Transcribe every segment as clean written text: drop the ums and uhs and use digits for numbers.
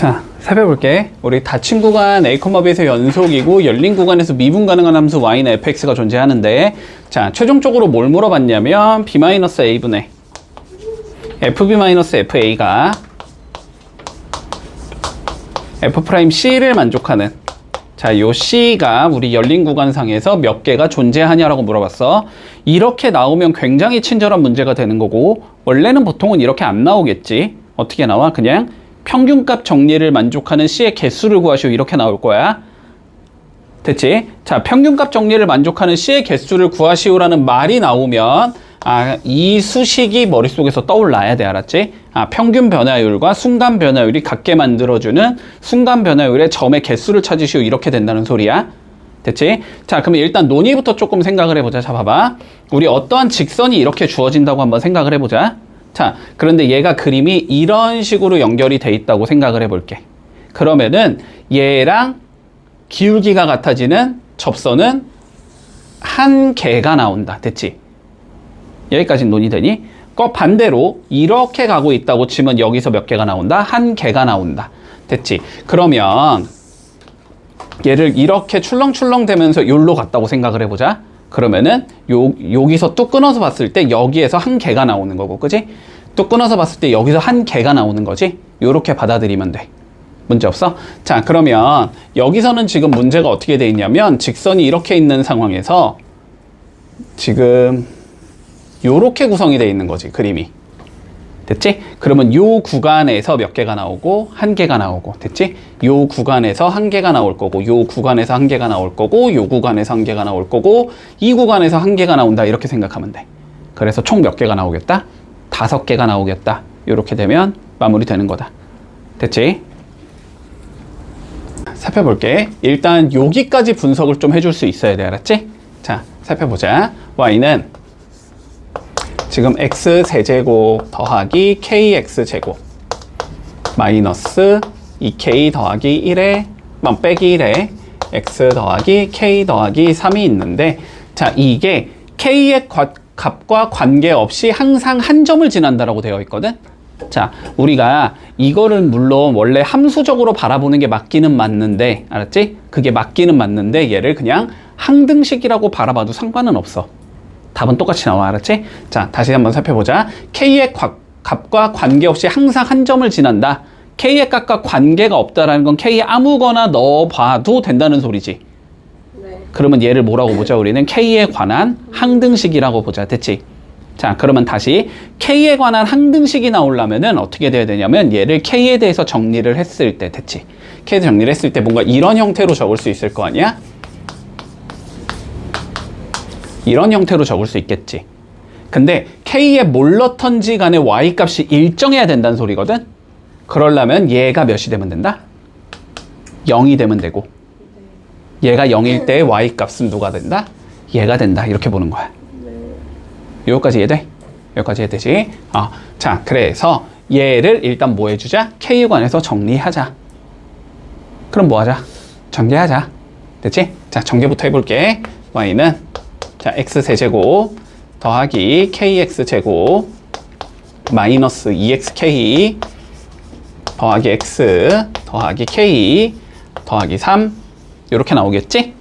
자, 살펴볼게. 우리 닫힌 구간 A, B에서 연속이고 열린 구간에서 미분 가능한 함수 y는 fx가 존재하는데, 자, 최종적으로 뭘 물어봤냐면 b-a분의 fb-fa가 f'C를 만족하는, 자, 요 C가 우리 열린 구간상에서 몇 개가 존재하냐라고 물어봤어. 이렇게 나오면 굉장히 친절한 문제가 되는 거고, 원래는 보통은 이렇게 안 나오겠지. 어떻게 나와? 그냥 평균값 정리를 만족하는 C의 개수를 구하시오, 이렇게 나올 거야. 됐지? 자, 평균값 정리를 만족하는 C의 개수를 구하시오라는 말이 나오면 이 수식이 머릿속에서 떠올라야 돼. 알았지? 평균 변화율과 순간 변화율이 같게 만들어주는 순간 변화율의 점의 개수를 찾으시오, 이렇게 된다는 소리야. 됐지? 자, 그럼 일단 논의부터 조금 생각을 해보자. 자, 봐봐. 우리 어떠한 직선이 이렇게 주어진다고 한번 생각을 해보자. 자, 그런데 얘가 그림이 이런 식으로 연결이 돼 있다고 생각을 해볼게. 그러면은 얘랑 기울기가 같아지는 접선은 한 개가 나온다. 됐지? 여기까지 논의되니? 반대로 이렇게 가고 있다고 치면 여기서 몇 개가 나온다? 한 개가 나온다. 됐지? 그러면 얘를 이렇게 출렁출렁 되면서 여기로 갔다고 생각을 해보자. 그러면은 여기서 뚝 끊어서 봤을 때 여기에서 한 개가 나오는 거고, 그지? 뚝 끊어서 봤을 때 여기서 한 개가 나오는 거지? 요렇게 받아들이면 돼. 문제 없어? 자, 그러면 여기서는 지금 문제가 어떻게 돼 있냐면 직선이 이렇게 있는 상황에서 지금 요렇게 구성이 돼 있는 거지, 그림이. 됐지? 그러면 요 구간에서 몇 개가 나오고 한 개가 나오고, 됐지? 요 구간에서 한 개가 나올 거고, 요 구간에서 한 개가 나올 거고, 요 구간에서 한 개가 나올 거고, 이 구간에서 한 개가 나온다, 이렇게 생각하면 돼. 그래서 총 몇 개가 나오겠다? 5개가 나오겠다. 요렇게 되면 마무리되는 거다. 됐지? 살펴볼게. 일단 여기까지 분석을 좀 해줄 수 있어야 돼. 알았지? 자, 살펴보자. y는 지금 x세제곱 더하기 kx제곱 마이너스 2k 더하기 1에 빼기 1에 x 더하기 k 더하기 3이 있는데, 자, 이게 k의 값과 관계없이 항상 한 점을 지난다라고 되어 있거든. 자, 우리가 이거를 물론 원래 함수적으로 바라보는 게 맞기는 맞는데, 알았지? 그게 맞기는 맞는데 얘를 그냥 항등식이라고 바라봐도 상관은 없어. 답은 똑같이 나와. 알았지? 자, 다시 한번 살펴보자. k의 값과 관계없이 항상 한 점을 지난다. k의 값과 관계가 없다라는 건 k에 아무거나 넣어봐도 된다는 소리지. 네. 그러면 얘를 뭐라고 보자? 우리는 k에 관한 항등식이라고 보자. 됐지? 자, 그러면 다시 k에 관한 항등식이 나오려면은 어떻게 돼야 되냐면 얘를 k에 대해서 정리를 했을 때, 됐지? k에 대해서 정리를 했을 때 뭔가 이런 형태로 적을 수 있을 거 아니야? 이런 형태로 적을 수 있겠지. 근데 k에 뭘 넣던지 간에 y값이 일정해야 된다는 소리거든? 그러려면 얘가 몇이 되면 된다? 0이 되면 되고, 얘가 0일 때 y값은 누가 된다? 얘가 된다. 이렇게 보는 거야. 여기까지 이해돼? 여기까지 이해되지? 자, 그래서 얘를 일단 뭐 해주자? k에 관해서 정리하자. 그럼 뭐 하자? 전개하자. 됐지? 자, 전개부터 해볼게. y는 자, x세제곱 더하기 kx제곱 마이너스 2xk 더하기 x 더하기 k 더하기 3 이렇게 나오겠지?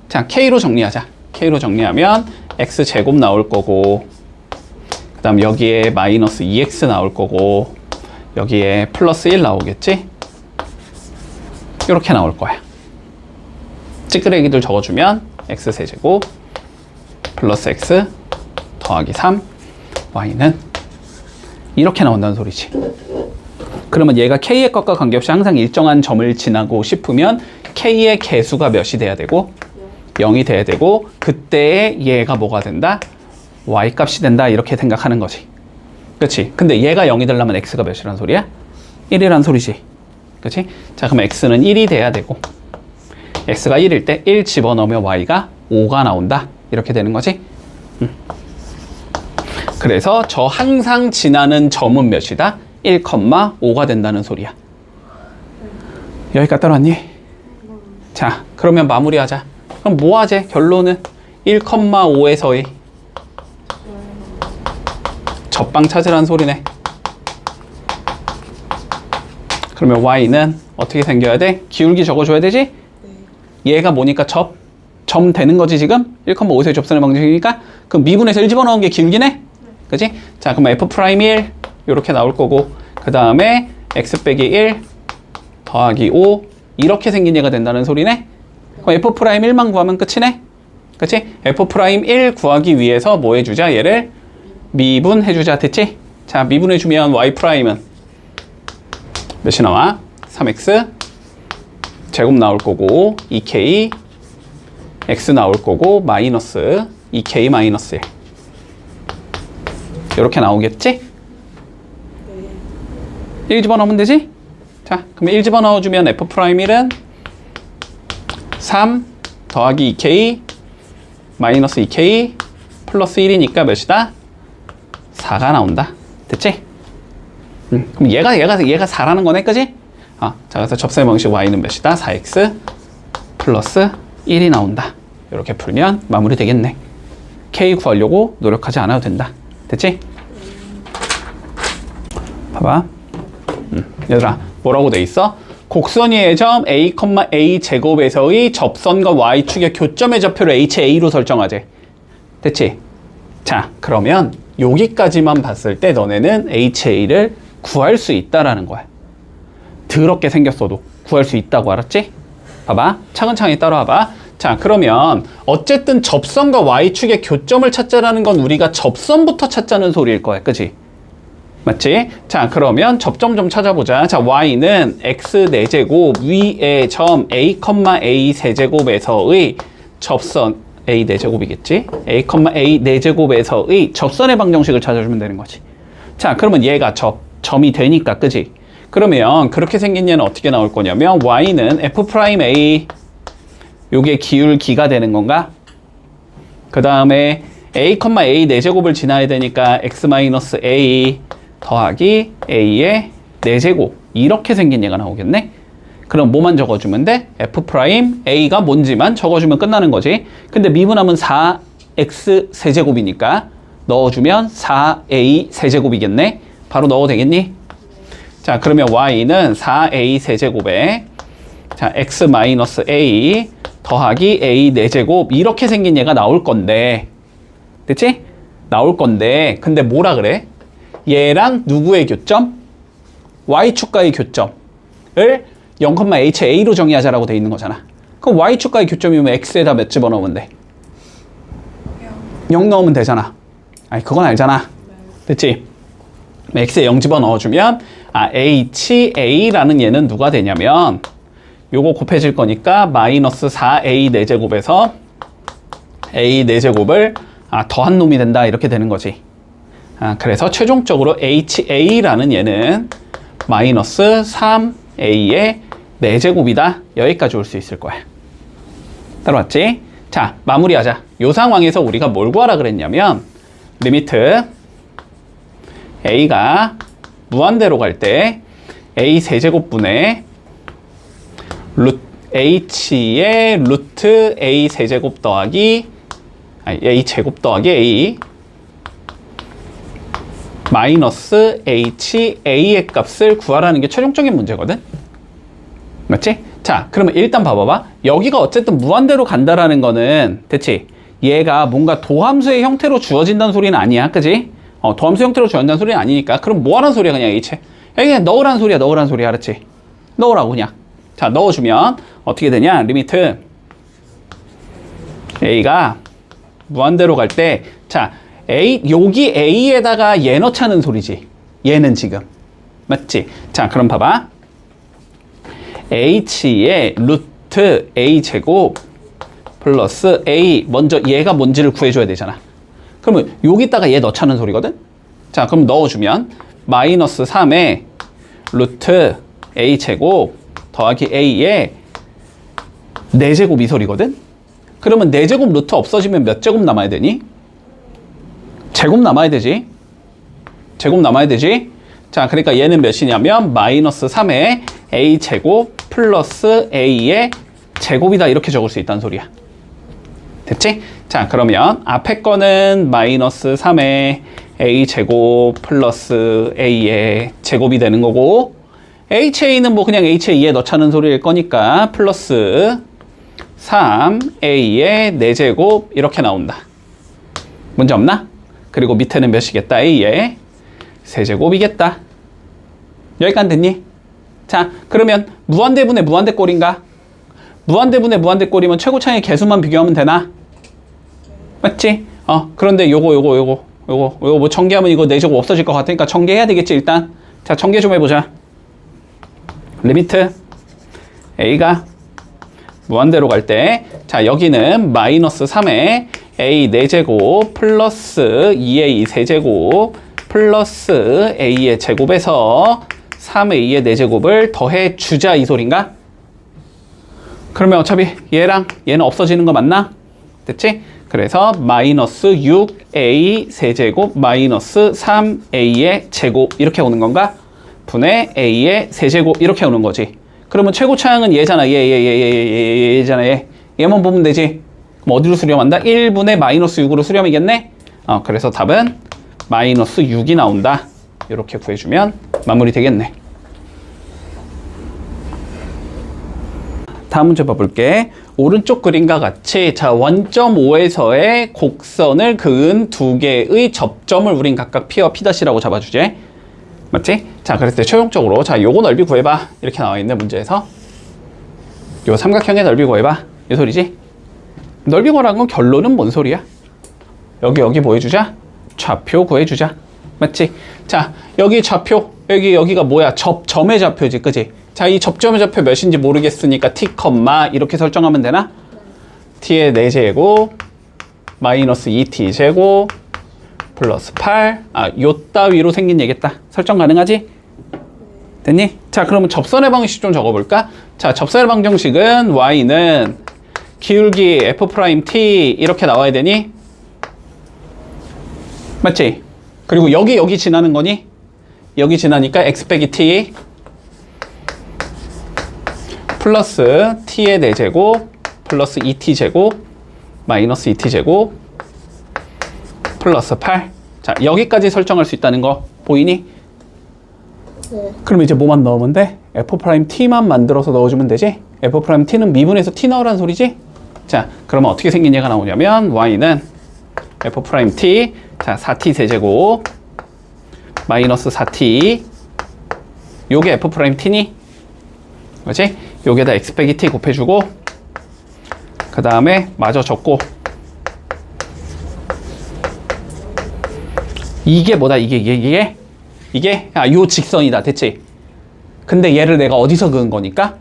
자, k로 정리하자. k로 정리하면 x제곱 나올 거고, 그 다음 여기에 마이너스 2x 나올 거고, 여기에 플러스 1 나오겠지? 이렇게 나올 거야. 찌끄레기들 적어주면 x세제곱 플러스 x 더하기 3 y는 이렇게 나온다는 소리지. 그러면 얘가 k의 값과 관계없이 항상 일정한 점을 지나고 싶으면 k의 개수가 몇이 돼야 되고 0이 돼야 되고, 그때에 얘가 뭐가 된다? y값이 된다. 이렇게 생각하는 거지. 그치? 근데 얘가 0이 되려면 x가 몇이란 소리야? 1이란 소리지. 그치? 자, 그럼 x는 1이 돼야 되고, x가 1일 때 1 집어넣으면 y가 5가 나온다. 이렇게 되는 거지. 그래서 저 항상 지나는 점은 몇이다? 1,5가 된다는 소리야. 여기까지 따라왔니? 자, 그러면 마무리하자. 그럼 뭐 하지? 결론은 1,5에서의 접방 찾으라는 소리네. 그러면 y는 어떻게 생겨야 돼? 기울기 적어줘야 되지? 얘가 뭐니까 점 되는 거지 지금? 1,5세 접선의 방정식이니까 그럼 미분에서 1 집어넣은 게 기울기네? 그치? 자 그럼 f'1 이렇게 나올 거고 그 다음에 x 빼기 1 더하기 5 이렇게 생긴 얘가 된다는 소리네? 그럼 f'1만 구하면 끝이네? 그치? f'1 구하기 위해서 뭐 해주자? 얘를 미분해주자. 됐지? 자 미분해주면 y'은 몇이 나와? 3x 제곱 나올 거고 2k x 나올 거고 마이너스 2k 마이너스 1 이렇게 나오겠지? 1 집어넣으면 되지? 자 그럼 1 집어넣어주면 f'1은 3 더하기 2k 마이너스 2k 플러스 1이니까 몇이다? 4가 나온다. 됐지? 그럼 얘가 4라는 거네, 그지? 자, 그래서 접선의 방식 y는 몇이다? 4x 플러스 1이 나온다. 이렇게 풀면 마무리 되겠네. k 구하려고 노력하지 않아도 된다. 됐지? 봐봐. 얘들아, 뭐라고 돼 있어? 곡선위의 점 a, a 제곱에서의 접선과 y축의 교점의 좌표를 HA로 설정하재. 됐지? 자, 그러면 여기까지만 봤을 때 너네는 HA를 구할 수 있다라는 거야. 더럽게 생겼어도 구할 수 있다고, 알았지? 봐봐. 차근차근히 따라와봐. 자, 그러면 어쨌든 접선과 y축의 교점을 찾자라는 건 우리가 접선부터 찾자는 소리일 거야. 그치? 맞지? 자, 그러면 접점 좀 찾아보자. 자, y는 x 4제곱 위의 점 a, a 세제곱에서의 접선 a 4제곱이겠지? a, a 4제곱에서의 접선의 방정식을 찾아주면 되는 거지. 자, 그러면 얘가 점이 되니까, 그지? 그러면 그렇게 생긴 얘는 어떻게 나올 거냐면 y는 f'A 요게 기울기가 되는 건가? 그 다음에 a, a 4제곱을 지나야 되니까 x-a 더하기 a의 4제곱 이렇게 생긴 얘가 나오겠네? 그럼 뭐만 적어주면 돼? f'A가 뭔지만 적어주면 끝나는 거지. 근데 미분하면 4x 세제곱이니까 넣어주면 4a 세제곱이겠네? 바로 넣어도 되겠니? 자, 그러면 y는 4a 세제곱에 자, x-a 더하기 a 4제곱 이렇게 생긴 얘가 나올 건데, 됐지? 나올 건데, 근데 뭐라 그래? 얘랑 누구의 교점? y축과의 교점을 0,ha로 정의하자라고 돼 있는 거잖아. 그럼 y축과의 교점이면 x에다 몇 집어넣으면 돼? 0 넣으면 되잖아. 아니, 그건 알잖아. 됐지? x에 0 집어넣어주면 ha라는 얘는 누가 되냐면 요거 곱해질 거니까 마이너스 4a 4제곱에서 a 4제곱을 더한 놈이 된다 이렇게 되는 거지. 그래서 최종적으로 ha라는 얘는 마이너스 3a의 4제곱이다. 여기까지 올 수 있을 거야. 따라왔지? 자, 마무리하자. 요 상황에서 우리가 뭘 구하라 그랬냐면 리미트 a가 무한대로 갈 때 a 세제곱분의 h의 루트 a 세제곱 더하기 a 제곱 더하기 a 마이너스 h a의 값을 구하라는 게 최종적인 문제거든. 맞지? 자, 그러면 일단 봐봐봐. 여기가 어쨌든 무한대로 간다라는 거는 됐지? 얘가 뭔가 도함수의 형태로 주어진다는 소리는 아니야. 그지? 도함수 형태로 주어진다는 소리는 아니니까. 그럼 뭐 하라는 소리야, 그냥 h? 그냥 넣으라는 소리야, 넣으라는 소리야. 알았지? 넣으라고 그냥. 자, 넣어주면 어떻게 되냐? 리미트 a가 무한대로 갈 때, 자, 여기 a에다가 얘 넣자는 소리지. 얘는 지금. 맞지? 자, 그럼 봐봐. h의 루트 a 제곱 플러스 a, 먼저 얘가 뭔지를 구해줘야 되잖아. 그러면 여기다가 얘 넣자는 소리거든? 자, 그럼 넣어주면 마이너스 3에 루트 a 제곱 더하기 a의 4제곱 이 소리거든? 그러면 4제곱 루트 없어지면 몇 제곱 남아야 되니? 제곱 남아야 되지. 제곱 남아야 되지. 자, 그러니까 얘는 몇이냐면 마이너스 3의 a 제곱 플러스 a의 제곱이다 이렇게 적을 수 있다는 소리야. 됐지? 자, 그러면 앞에 거는 마이너스 3의 a 제곱 플러스 a의 제곱이 되는 거고 HA는 뭐 그냥 HA에 넣자는 소리일 거니까 플러스 3A의 4제곱 이렇게 나온다. 문제 없나? 그리고 밑에는 몇이겠다? A의 세제곱이겠다. 여기까지 됐니? 자, 그러면 무한대분의 무한대꼴인가? 무한대분의 무한대꼴이면 최고차의 개수만 비교하면 되나? 맞지? 그런데 요거 뭐 전개하면 이거 4제곱 없어질 것 같으니까 전개해야 되겠지 일단. 자, 전개 좀 해보자. 리미트 A가 무한대로 갈 때, 자, 여기는 마이너스 3에 A 4제곱 플러스 2A 세제곱 플러스 A의 제곱에서 3A의 4제곱을 더해 주자 이 소린가? 그러면 어차피 얘랑 얘는 없어지는 거 맞나? 됐지? 그래서 마이너스 6A 세제곱 마이너스 3A의 제곱 이렇게 오는 건가? 분의 A의 세제곱 이렇게 오는 거지. 그러면 최고차항은 얘잖아. 얘잖아. 얘만 보면 되지. 그럼 어디로 수렴한다? 1분의 마이너스 6으로 수렴이겠네? 그래서 답은 마이너스 6이 나온다. 이렇게 구해주면 마무리 되겠네. 다음 문제 봐볼게. 오른쪽 그림과 같이 자 원점 O에서의 곡선을 그은 두 개의 접점을 우린 각각 P와 P'이라고 잡아주지. 맞지? 자, 그랬을 때 최종적으로 자 요거 넓이 구해봐 이렇게 나와 있는 문제에서 요 삼각형의 넓이 구해봐 이 소리지. 넓이 구하라는 건 결론은 뭔 소리야? 여기 뭐 해주자? 좌표 구해주자. 맞지? 자, 여기 좌표 여기가 뭐야? 접점의 좌표지, 그지? 자, 이 접점의 좌표 몇인지 모르겠으니까 t, 이렇게 설정하면 되나? t의 4제곱 마이너스 2t 제곱 플러스 8. 요 따위로 생긴 얘겠다. 설정 가능하지? 됐니? 자, 그러면 접선의 방식 좀 적어볼까? 자, 접선의 방정식은 y는 기울기 f't 이렇게 나와야 되니? 맞지? 그리고 여기 지나는 거니? 여기 지나니까 x 빼기 t 플러스 t의 4제곱 플러스 2t 제곱 마이너스 2t 제곱 플러스 8. 자, 여기까지 설정할 수 있다는 거 보이니? 네. 그럼 이제 뭐만 넣으면 돼? f't만 만들어서 넣어주면 되지? f't는 미분에서 t 넣으라는 소리지? 자, 그러면 어떻게 생긴 얘가 나오냐면 y는 f't 자 4t 세제곱 마이너스 4t 요게 f't니? 그렇지? 요게다 x 빼기 t 곱해주고 그 다음에 마저 적고 이게 뭐다? 이게 요 직선이다. 됐지? 근데 얘를 내가 어디서 그은 거니까?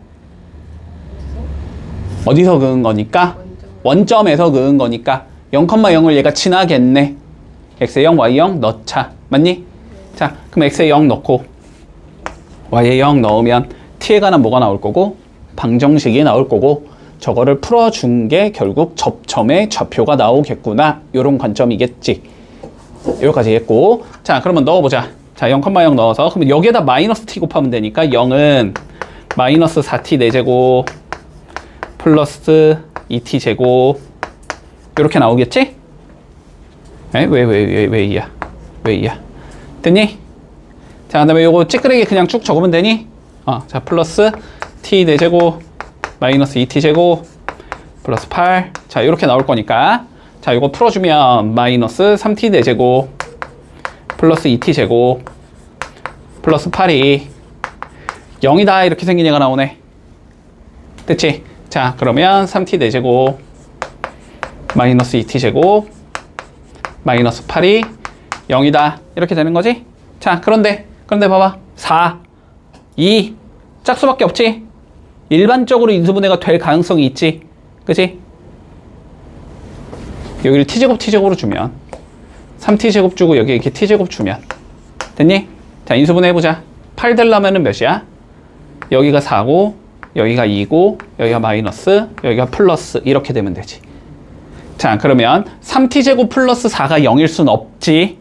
어디서 그은 거니까? 원점에서 그은 거니까 0,0을 얘가 지나겠네. x에 0, y에 0 넣자. 맞니? 자, 그럼 x에 0 넣고 y에 0 넣으면 t에 관한 뭐가 나올 거고 방정식이 나올 거고 저거를 풀어준 게 결국 접점의 좌표가 나오겠구나. 요런 관점이겠지. 여기까지 했고, 자, 그러면 넣어보자. 자, 0,0 넣어서 그러면 여기에다 마이너스 t 곱하면 되니까 0은 마이너스 4t 4제곱 플러스 2t 제곱 이렇게 나오겠지? 왜 이야? 됐니? 자, 그 다음에 요거 찌끄레기 그냥 쭉 적으면 되니? 자, 플러스 t 4제곱 마이너스 2t 제곱 플러스 8. 자, 이렇게 나올 거니까 자, 이거 풀어주면 마이너스 3t 4제곱 플러스 2t 제곱 플러스 8이 0이다 이렇게 생긴 얘가 나오네. 됐지? 자, 그러면 3t 4제곱 마이너스 2t 제곱 마이너스 8이 0이다 이렇게 되는 거지? 자, 그런데 봐봐. 4, 2 짝수밖에 없지? 일반적으로 인수분해가 될 가능성이 있지? 그치? 여기를 t제곱으로 주면 3t제곱 주고 여기 이렇게 t제곱 주면 됐니? 자, 인수분해 해보자. 8 되려면은 몇이야? 여기가 4고 여기가 2고 여기가 마이너스 여기가 플러스 이렇게 되면 되지. 자, 그러면 3t제곱 플러스 4가 0일 순 없지.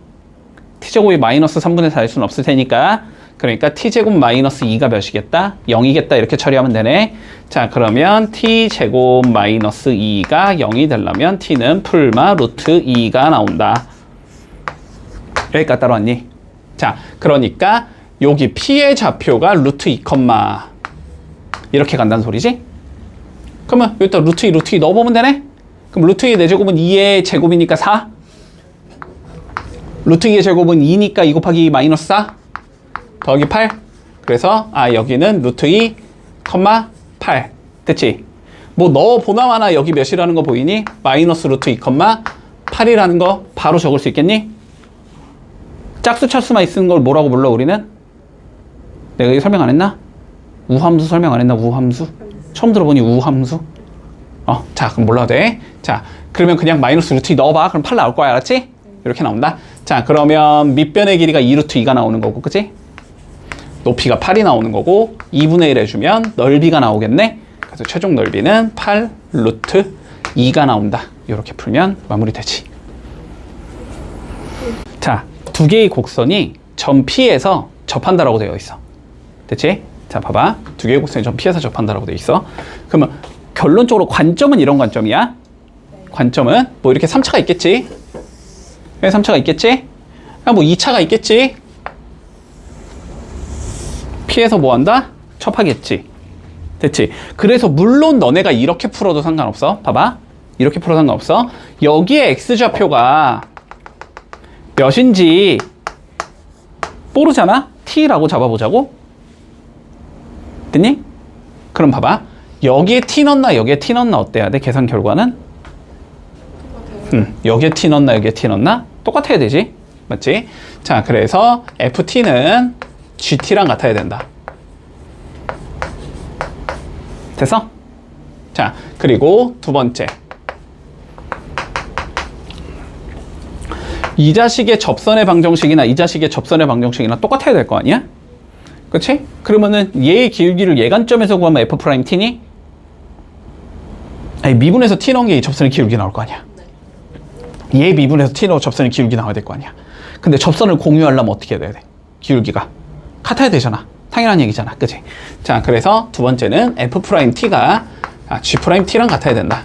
t제곱이 마이너스 3분의 4일 순 없을 테니까 그러니까 t제곱 마이너스 2가 몇이겠다? 0이겠다 이렇게 처리하면 되네. 자, 그러면 t제곱 마이너스 2가 0이 되려면 t는 풀마 루트 2가 나온다. 여기까지 따라왔니? 자, 그러니까 여기 P의 좌표가 루트 2, 이렇게 간다는 소리지? 그러면 여기다 루트 2, 루트 2 넣어보면 되네? 그럼 루트 2의 4제곱은 2의 제곱이니까 4. 루트 2의 제곱은 2니까 2 곱하기 2 마이너스 4 더하기 8. 그래서 여기는 루트 2, 8. 됐지? 뭐 넣어보나 마나 여기 몇이라는 거 보이니? 마이너스 루트 2, 8이라는 거 바로 적을 수 있겠니? 짝수 차수만 있는 걸 뭐라고 불러 우리는? 내가 이거 설명 안 했나? 우함수 설명 안 했나? 우함수? 처음 들어보니 우함수? 자 그럼 몰라도 돼. 자 그러면 그냥 마이너스 루트 2 넣어봐. 그럼 8 나올 거야. 알았지? 이렇게 나온다. 자 그러면 밑변의 길이가 2 루트 2가 나오는 거고 그치? 높이가 8이 나오는 거고 2분의 1 해주면 넓이가 나오겠네. 그래서 최종 넓이는 8 루트 2가 나온다. 이렇게 풀면 마무리되지. 자, 두 개의 곡선이 점 P에서 접한다라고 되어 있어. 됐지? 자, 봐봐. 두 개의 곡선이 점 P에서 접한다라고 되어 있어. 그러면 결론적으로 관점은 이런 관점이야. 관점은 뭐 이렇게 3차가 있겠지? 3차가 있겠지? 뭐 2차가 있겠지? P에서 뭐 한다? 접하겠지. 됐지? 그래서 물론 너네가 이렇게 풀어도 상관없어. 봐봐. 이렇게 풀어도 상관없어. 여기에 X좌표가 몇인지 모르잖아? T라고 잡아보자고. 됐니? 그럼 봐봐. 여기에 T 넣나 여기에 T 넣나 어때야 돼? 계산 결과는? 여기에 T 넣나 여기에 T 넣나? 똑같아야 되지. 맞지? 자, 그래서 FT는 GT랑 같아야 된다. 됐어? 자, 그리고 두 번째. 이 자식의 접선의 방정식이나 이 자식의 접선의 방정식이나 똑같아야 될 거 아니야? 그치? 그러면은 얘의 기울기를 예관점에서 구하면 F'T니? 아니, 미분에서 T 넣은 게 이 접선의 기울기 나올 거 아니야? 얘 미분에서 T 넣어 접선의 기울기 나와야 될 거 아니야? 근데 접선을 공유하려면 어떻게 해야 돼? 기울기가 같아야 되잖아. 당연한 얘기잖아. 그치? 자, 그래서 두 번째는 F'T가 G'T랑 같아야 된다.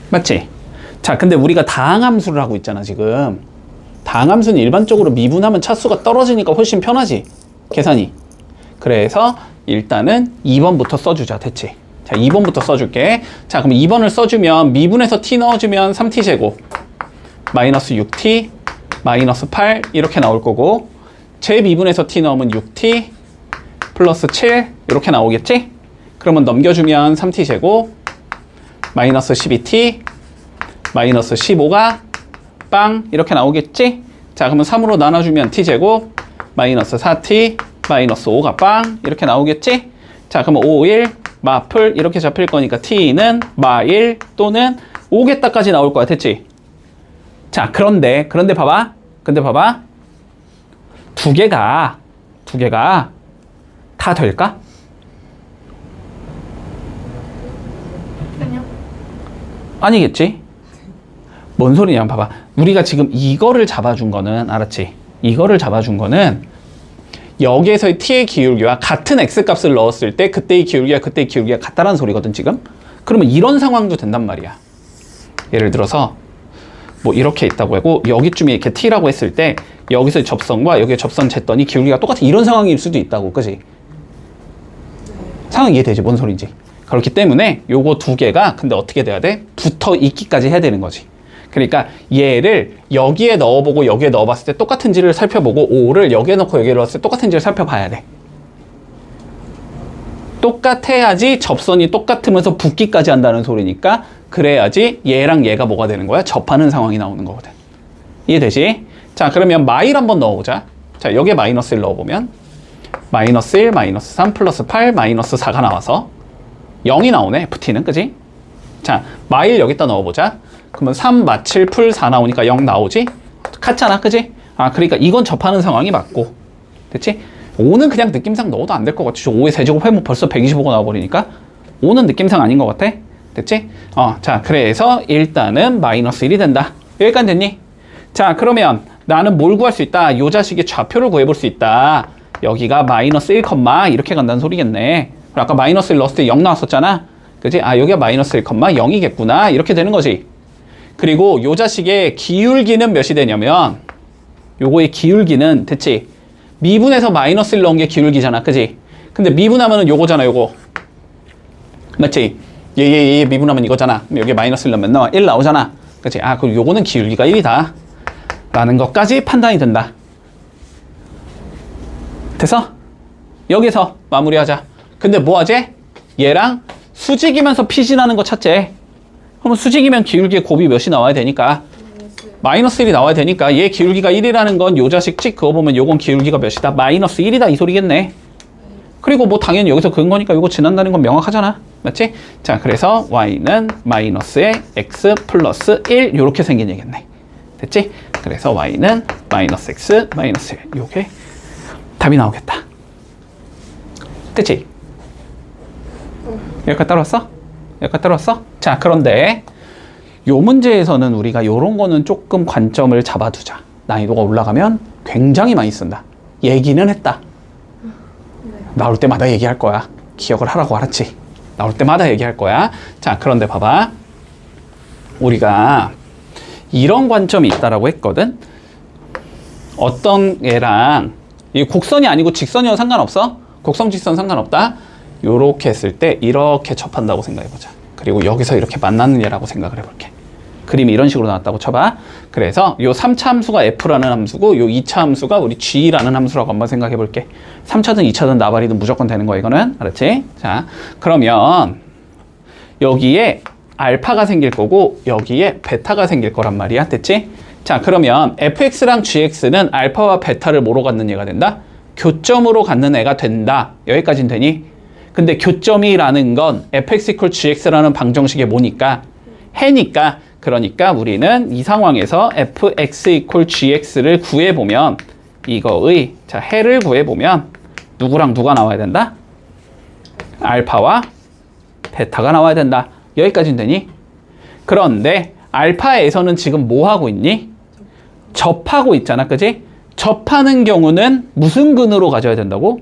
맞지? 자, 근데 우리가 다항함수를 하고 있잖아, 지금. 다항함수는 일반적으로 미분하면 차수가 떨어지니까 훨씬 편하지, 계산이. 그래서 일단은 2번부터 써주자. 됐지? 자, 2번부터 써줄게. 자, 그럼 2번을 써주면 미분에서 t 넣어주면 3t제곱 마이너스 6t 마이너스 8 이렇게 나올 거고, 제미분에서 t 넣으면 6t 플러스 7 이렇게 나오겠지? 그러면 넘겨주면 3t제곱 마이너스 12t 마이너스 15가 빵 이렇게 나오겠지? 자, 그러면 3으로 나눠주면 t제곱 마이너스 4t 마이너스 5가 빵 이렇게 나오겠지? 자, 그러면 5, 1 마플 이렇게 잡힐 거니까 t는 마1 또는 5겠다까지 나올 거야. 됐지? 자, 그런데 봐봐. 두 개가 다 될까? 아니요. 아니겠지? 뭔 소리냐, 봐봐. 우리가 지금 이거를 잡아준 거는, 알았지? 이거를 잡아준 거는 여기에서의 t의 기울기와 같은 x값을 넣었을 때 그때의 기울기와 그때의 기울기가 같다라는 소리거든, 지금? 그러면 이런 상황도 된단 말이야. 예를 들어서 뭐 이렇게 있다고 하고 여기쯤에 이렇게 t라고 했을 때 여기서의 접선과 여기에 접선 쟀더니 기울기가 똑같은 이런 상황일 수도 있다고, 그지? 상황 이해되지? 뭔 소리인지. 그렇기 때문에 요거 두 개가 근데 어떻게 돼야 돼? 붙어 있기까지 해야 되는 거지. 그러니까 얘를 여기에 넣어보고 여기에 넣어봤을 때 똑같은지를 살펴보고 5를 여기에 넣고 여기에 넣었을 때 똑같은지를 살펴봐야 돼. 똑같아야지 접선이 똑같으면서 붙기까지 한다는 소리니까, 그래야지 얘랑 얘가 뭐가 되는 거야? 접하는 상황이 나오는 거거든. 이해되지? 자, 그러면 마일 한번 넣어보자. 자, 여기에 마이너스 1 넣어보면 마이너스 1, 마이너스 3, 플러스 8, 마이너스 4가 나와서 0이 나오네, FT는. 그지? 자, 마일 여기다 넣어보자. 그러면 3, 마 7, 풀 4 나오니까 0 나오지? 같잖아, 그지? 그러니까 이건 접하는 상황이 맞고. 됐지? 5는 그냥 느낌상 넣어도 안 될 것 같지? 5의 세제곱 해면 벌써 125가 나와버리니까 5는 느낌상 아닌 것 같아? 됐지? 자, 그래서 일단은 마이너스 1이 된다. 여기까지 됐니? 자, 그러면 나는 뭘 구할 수 있다? 요 자식의 좌표를 구해볼 수 있다. 여기가 마이너스 1, 이렇게 간다는 소리겠네. 아까 마이너스 1 넣었을 때 0 나왔었잖아. 그지? 여기가 마이너스 1, 0이겠구나. 이렇게 되는 거지. 그리고 요 자식의 기울기는 몇이 되냐면, 요거의 기울기는 됐지? 미분에서 마이너스 1 넣은 게 기울기잖아. 그지? 근데 미분하면은 요거잖아. 요거. 맞지? 얘 미분하면 이거잖아. 그럼 여기 마이너스 1 넣으면 1 나오잖아. 그치? 아, 그럼 요거는 기울기가 1이다. 라는 것까지 판단이 된다. 됐어? 여기서 마무리하자. 근데 뭐 하지? 얘랑 수직이면서 피신하는 거 찾지? 그럼 수직이면 기울기의 곱이 몇이 나와야 되니까 마이너스 1이 나와야 되니까 얘 기울기가 1이라는 건 요 자식 찍 그거 보면 요건 기울기가 몇이다? 마이너스 1이다 이 소리겠네. 그리고 뭐 당연히 여기서 근거니까 요거 지난다는 건 명확하잖아. 맞지? 자, 그래서 y는 마이너스에 x 플러스 1 요렇게 생긴 얘기겠네. 됐지? 그래서 y는 마이너스 x 마이너스 1 요게 답이 나오겠다. 됐지? 여기까지 따라왔어? 여기까지 따라왔어? 자, 그런데 요 문제에서는 우리가 요런 거는 조금 관점을 잡아두자. 난이도가 올라가면 굉장히 많이 쓴다. 얘기는 했다. 나올 때마다 얘기할 거야. 기억을 하라고. 알았지? 나올 때마다 얘기할 거야. 자, 그런데 봐봐. 우리가 이런 관점이 있다라고 했거든. 어떤 애랑 이 곡선이 아니고 직선이어도 상관없어. 곡선 직선 상관없다. 요렇게 했을 때 이렇게 접한다고 생각해보자. 그리고 여기서 이렇게 만나는 얘라고 생각을 해볼게. 그림이 이런 식으로 나왔다고 쳐봐. 그래서 요 3차 함수가 f라는 함수고 요 2차 함수가 우리 g라는 함수라고 한번 생각해 볼게. 3차든 2차든 나발이든 무조건 되는 거야 이거는. 알았지? 자, 그러면 여기에 알파가 생길 거고 여기에 베타가 생길 거란 말이야. 됐지? 자, 그러면 fx랑 gx는 알파와 베타를 뭐로 갖는 얘가 된다? 교점으로 갖는 애가 된다. 여기까지는 되니? 근데 교점이라는 건 fx = gx라는 방정식이 뭐니까? 해니까. 그러니까 우리는 이 상황에서 fx = gx를 구해보면 이거의 자 해를 구해보면 누구랑 누가 나와야 된다? 알파와 베타가 나와야 된다. 여기까지는 되니? 그런데 알파에서는 지금 뭐 하고 있니? 접하고 있잖아. 그지? 접하는 경우는 무슨 근으로 가져야 된다고?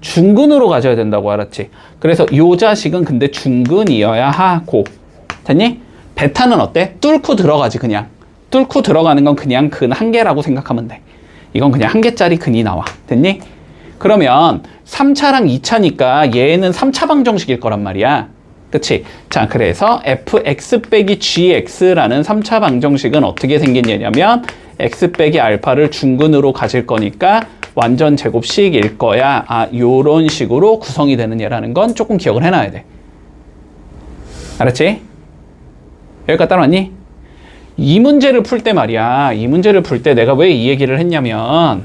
중근으로 가져야 된다고. 알았지? 그래서 요 자식은 근데 중근이어야 하고. 됐니? 베타는 어때? 뚫고 들어가지. 그냥 뚫고 들어가는 건 그냥 근 한 개라고 생각하면 돼. 이건 그냥 한 개짜리 근이 나와. 됐니? 그러면 3차랑 2차니까 얘는 3차 방정식일 거란 말이야. 그치? 자, 그래서 fx 빼기 gx라는 3차 방정식은 어떻게 생겼냐면 x 빼기 알파를 중근으로 가질 거니까 완전 제곱식일 거야. 아, 요런 식으로 구성이 되는 얘라는 건 조금 기억을 해놔야 돼. 알았지? 여기까지 따라왔니? 이 문제를 풀 때 말이야. 이 문제를 풀 때 내가 왜 이 얘기를 했냐면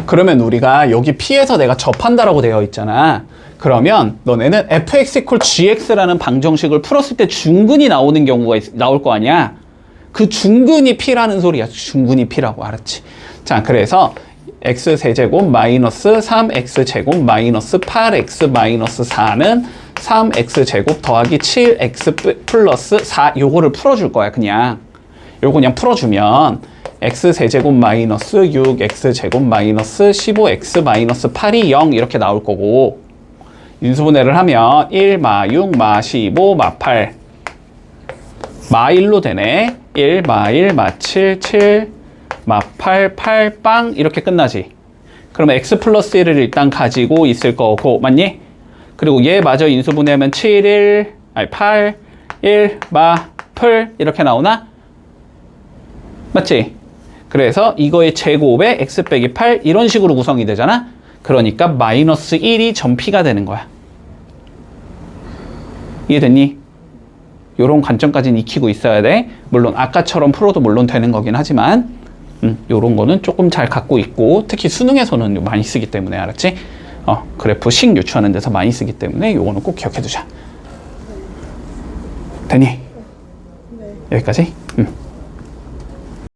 그러면 우리가 여기 P에서 내가 접한다라고 되어 있잖아. 그러면 너네는 fx = gx라는 방정식을 풀었을 때 중근이 나오는 경우가 나올 거 아니야. 그 중근이 P라는 소리야. 중근이 P라고. 알았지? 자, 그래서 x세제곱 마이너스 3x제곱 마이너스 8x 마이너스 4는 3x제곱 더하기 7x 플러스 4 요거를 풀어줄 거야. 그냥 요거 그냥 풀어주면 x세제곱 마이너스 6x제곱 마이너스 15x 마이너스 8이 0 이렇게 나올 거고 인수분해를 하면 1 마 6 마 15 마 8 마 1로 되네. 1 마 1 마 7 7 마 8 8 빵 이렇게 끝나지. 그러면 x 플러스 1을 일단 가지고 있을 거고 맞니? 그리고 얘 마저 인수분해하면 7, 1, 아니 8, 1, 마, 풀 이렇게 나오나? 맞지? 그래서 이거의 제곱에 x 빼기 8 이런 식으로 구성이 되잖아? 그러니까 마이너스 1이 전피가 되는 거야. 이해됐니? 요런 관점까지는 익히고 있어야 돼. 물론 아까처럼 풀어도 물론 되는 거긴 하지만 요런 거는 조금 잘 갖고 있고 특히 수능에서는 많이 쓰기 때문에 알았지? 그래프 식 유추하는 데서 많이 쓰기 때문에 요거는 꼭 기억해 두자. 되니? 네. 여기까지?